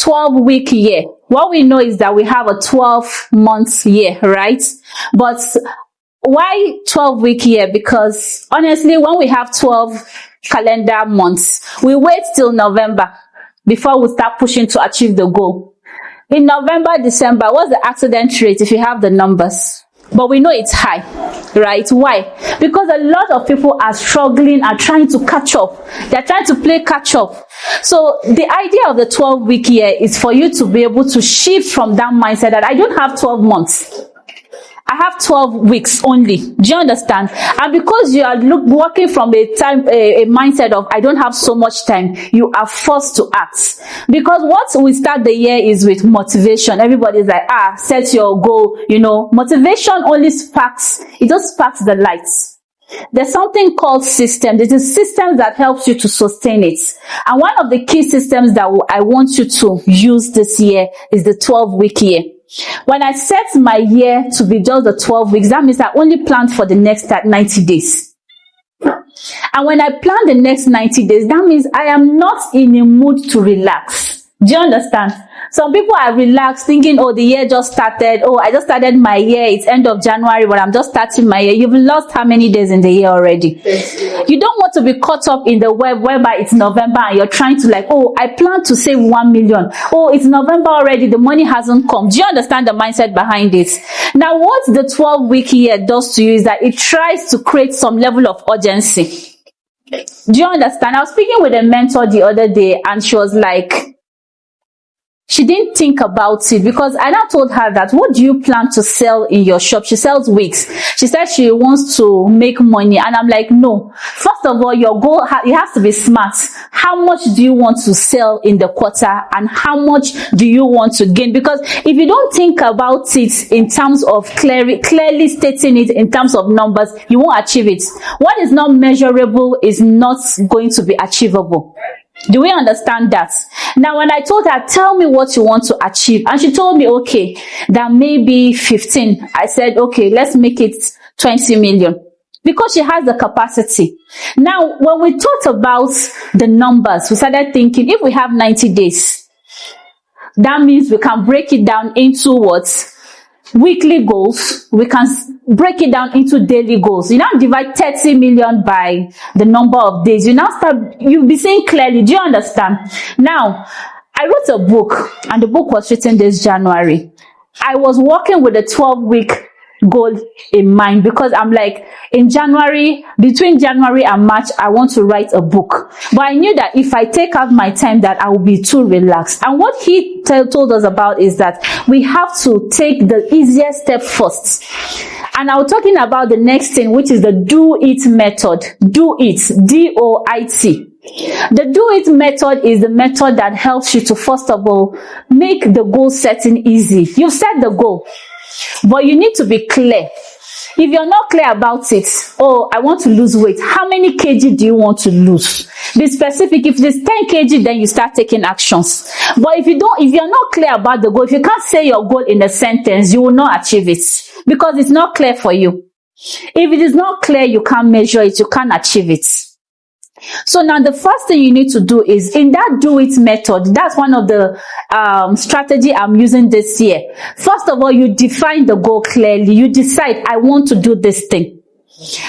12-week year. What we know is that we have a 12-month year, right? But why 12-week year? Because honestly, when we have 12 calendar months, we wait till November before we start pushing to achieve the goal. In November, December, what's the accident rate if you have the numbers? But we know it's high, right? Why? Because a lot of people are struggling and trying to catch up. They're trying to play catch up. So the idea of the 12-week year is for you to be able to shift from that mindset that I don't have 12 months. I have 12 weeks only. Do you understand? And because you are working from a mindset of I don't have so much time, you are forced to act. Because what we start the year is with motivation. Everybody's like, set your goal. You know, motivation only sparks, it just sparks the lights. There's something called systems. It is systems that helps you to sustain it. And one of the key systems that I want you to use this year is the 12-week year. When I set my year to be just the 12 weeks, that means I only planned for the next 90 days. And when I plan the next 90 days, that means I am not in a mood to relax. Do you understand? Some people are relaxed thinking, oh, the year just started. Oh, I just started my year. It's end of January, but I'm just starting my year. You've lost how many days in the year already? You don't want to be caught up in the web whereby it's November and you're trying to like, oh, I plan to save 1 million. Oh, it's November already. The money hasn't come. Do you understand the mindset behind it? Now, what the 12-week year does to you is that it tries to create some level of urgency. Do you understand? I was speaking with a mentor the other day and she was like, she didn't think about it because I now told her that, what do you plan to sell in your shop? She sells wigs. She said she wants to make money. And I'm like, no. First of all, your goal, it has to be smart. How much do you want to sell in the quarter? And how much do you want to gain? Because if you don't think about it in terms of clearly stating it in terms of numbers, you won't achieve it. What is not measurable is not going to be achievable. Do we understand that? Now, when I told her, tell me what you want to achieve, and she told me, okay, that maybe 15. I said, okay, let's make it 20 million. Because she has the capacity. Now, when we talked about the numbers, we started thinking, if we have 90 days, that means we can break it down into what? Weekly goals. We can break it down into daily goals. You now divide 30 million by the number of days. You'll be seeing clearly. Do you understand? Now, I wrote a book and the book was written this January. I was working with a 12-week goal in mind because I'm like, in January, between January and March, I want to write a book. But I knew that if I take out my time, that I will be too relaxed. And what he told us about is that we have to take the easiest step first. And I was talking about the next thing, which is the do it method. Do it. D-O-I-T. The do it method is the method that helps you to, first of all, make the goal setting easy. You set the goal, but you need to be clear. If you're not clear about it, oh, I want to lose weight. How many kg do you want to lose? Be specific. If it's 10 kg, then you start taking actions. But if you're not clear about the goal, if you can't say your goal in a sentence, you will not achieve it because it's not clear for you. If it is not clear, you can't measure it, you can't achieve it. So now the first thing you need to do is in that do it method. That's one of the strategy I'm using this year. First of all, you define the goal clearly. You decide, I want to do this thing.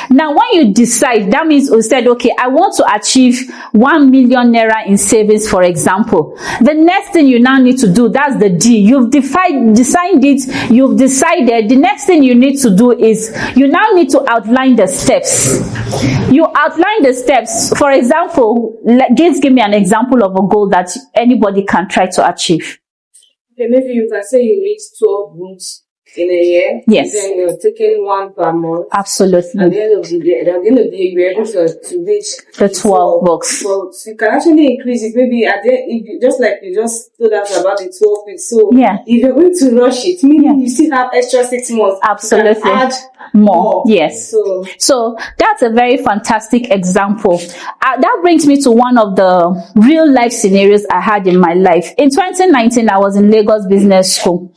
Now, when you decide, that means you said, okay, I want to achieve 1 million naira in savings, for example. The next thing you now need to do, that's the D. You've decided it, you've decided. The next thing you need to do is you now need to outline the steps. You outline the steps. For example, give me an example of a goal that anybody can try to achieve. Okay, maybe you can say you need 12 rooms in a year. Yes. Then you're taking one per month. Absolutely. At the end of the day, you're able to reach the 12 books. So you can actually increase it. Maybe at the end, just like you just told us about the 12 weeks. So yeah, if you're going to rush it, meaning you still have extra 6 months. Absolutely. You can add more. Yes. So that's a very fantastic example. That brings me to one of the real life scenarios I had in my life. In 2019, I was in Lagos Business School,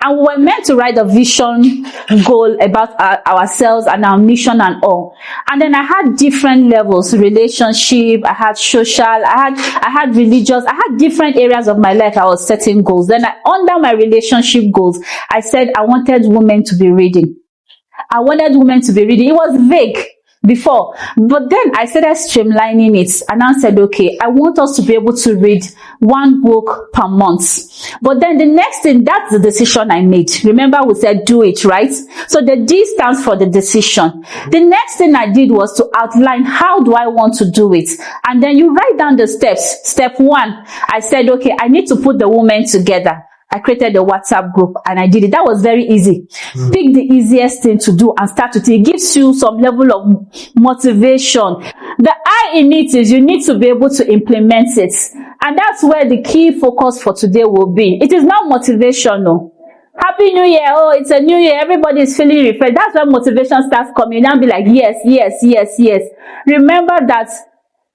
and we were meant to write a vision goal about ourselves and our mission and all. And then I had different levels: relationship, I had social, I had religious, I had different areas of my life I was setting goals. Then under my relationship goals, I said I wanted women to be reading. I wanted women to be reading. It was vague before, but then I started streamlining it, and I said, okay, I want us to be able to read one book per month. But then the next thing, that's the decision I made. Remember, we said do it, right? So the D stands for the decision. The next thing I did was to outline, how do I want to do it? And then you write down the steps. Step 1, I said, okay, I need to put the women together. I created a WhatsApp group and I did it. That was very easy. Pick the easiest thing to do and start with it. It gives you some level of motivation. The I in it is you need to be able to implement it. And that's where the key focus for today will be. It is not motivational. Happy New Year. Oh, it's a new year. Everybody is feeling refreshed. That's when motivation starts coming. And be like, yes, yes, yes, yes. Remember that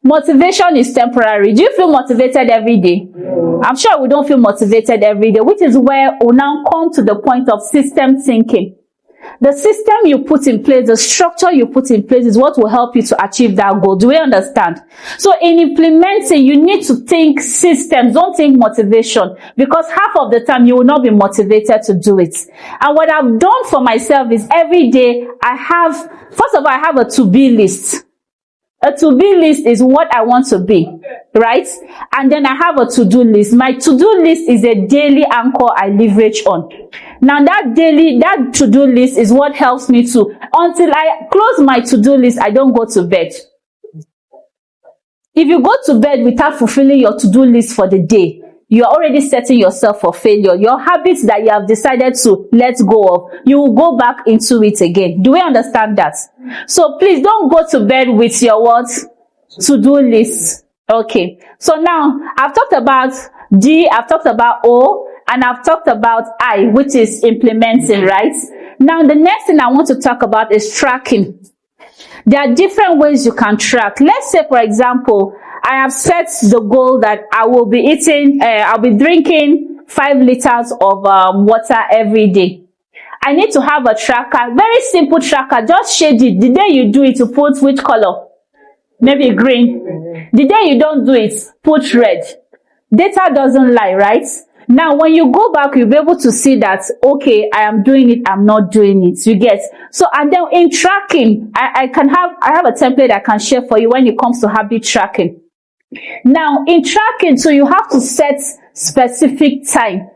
motivation is temporary. Do you feel motivated every day? I'm sure we don't feel motivated every day, which is where we now come to the point of system thinking. The system you put in place, the structure you put in place is what will help you to achieve that goal. Do we understand? So in implementing, you need to think systems. Don't think motivation, because half of the time you will not be motivated to do it. And what I've done for myself is every day first of all, I have a to-be list. A to-be list is what I want to be, right? And then I have a to-do list. My to-do list is a daily anchor I leverage on. Now that to-do list is what helps me to, until I close my to-do list, I don't go to bed. If you go to bed without fulfilling your to-do list for the day, you're already setting yourself for failure. Your habits that you have decided to let go of, you will go back into it again. Do we understand that? So please don't go to bed with your what? To-do list. Okay. So now I've talked about D, I've talked about O, and I've talked about I, which is implementing, right? Now the next thing I want to talk about is tracking. There are different ways you can track. Let's say, for example, I have set the goal that I will be I'll be drinking 5 liters of water every day. I need to have a tracker, very simple tracker, just shade it. The day you do it, you put which color? Maybe green. The day you don't do it, put red. Data doesn't lie, right? Now, when you go back, you'll be able to see that, okay, I am doing it, I'm not doing it. You get? So, and then in tracking, I have a template I can share for you when it comes to habit tracking. Now, in tracking, so you have to set specific time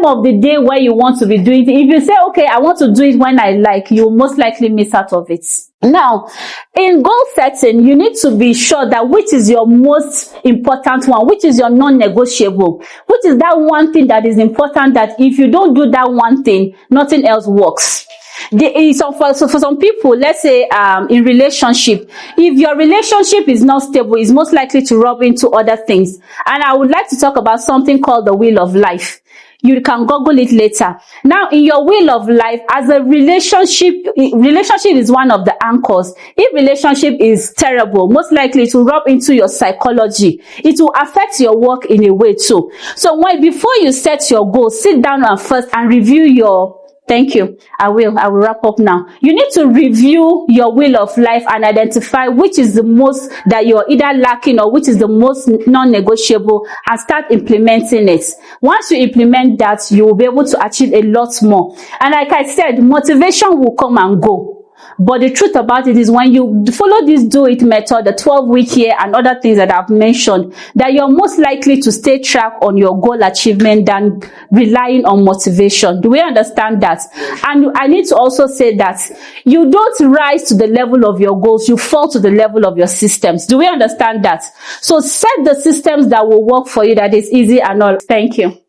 of the day where you want to be doing it. If you say, okay, I want to do it when I like, you'll most likely miss out of it. Now, in goal setting, you need to be sure that which is your most important one, which is your non-negotiable, which is that one thing that is important, that if you don't do that one thing, nothing else works. For some people, let's say in relationship, if your relationship is not stable, it's most likely to rub into other things. And I would like to talk about something called the wheel of life. You can Google it later. Now, in your wheel of life, as a relationship is one of the anchors. If relationship is terrible, most likely it will rub into your psychology. It will affect your work in a way too. So before you set your goal, sit down and first and review your Thank you. I will wrap up now. You need to review your wheel of life and identify which is the most that you're either lacking or which is the most non-negotiable, and start implementing it. Once you implement that, you will be able to achieve a lot more. And like I said, motivation will come and go. But the truth about it is, when you follow this do-it method, the 12-week year and other things that I've mentioned, that you're most likely to stay track on your goal achievement than relying on motivation. Do we understand that? And I need to also say that you don't rise to the level of your goals, you fall to the level of your systems. Do we understand that? So set the systems that will work for you, that is easy and all. Thank you.